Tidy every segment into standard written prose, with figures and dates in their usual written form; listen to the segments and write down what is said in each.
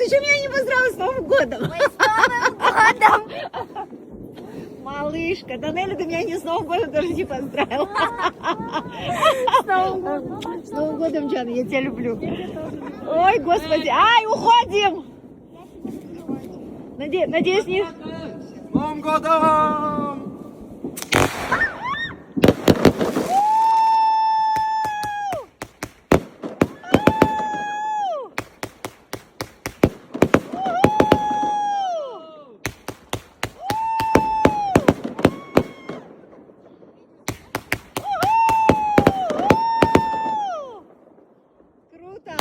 ты что меня не поздравила с Новым годом? Ой, с Новым годом! Малышка, да Нелли, ты меня не с Новым годом даже не поздравила. С Новым годом! С Новым годом, Джана, я тебя люблю. Ой, господи, ай, уходим! Надеюсь, не... С Новым годом! Круто!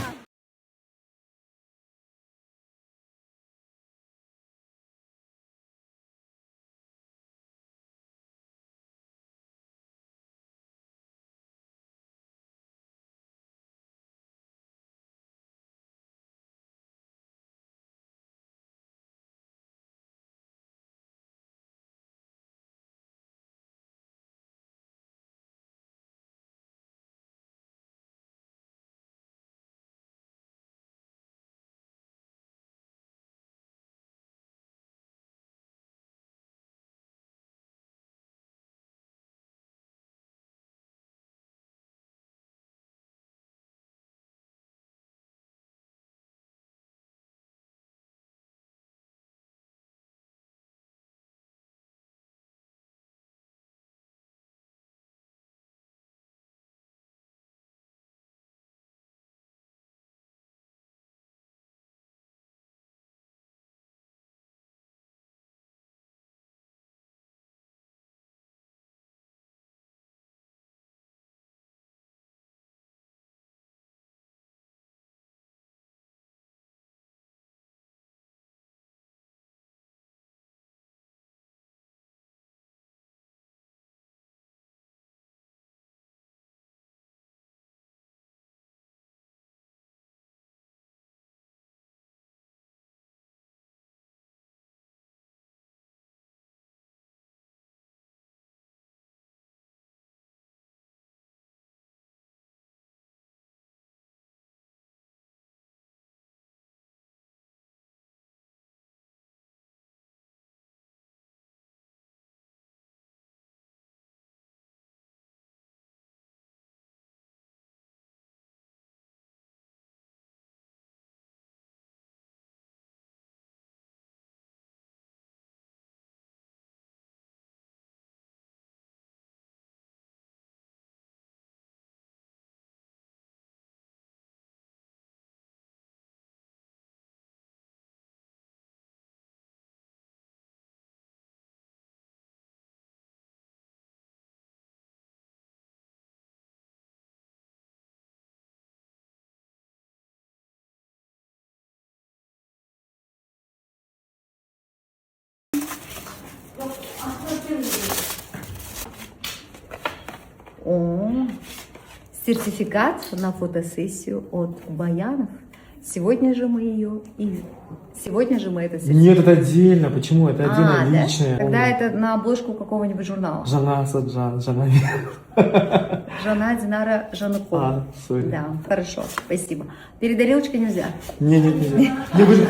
О, сертификат на фотосессию от Баянов. Сегодня же мы это сертификат. Нет, это отдельно. Почему? Это отдельно, Да? личное. Тогда это на обложку какого-нибудь журнала. Жана Саджан, Жана. Жана Динара Жанукова. Сори. Да, хорошо, спасибо. Перед тарелочкой нельзя. Не, нельзя. Мне будет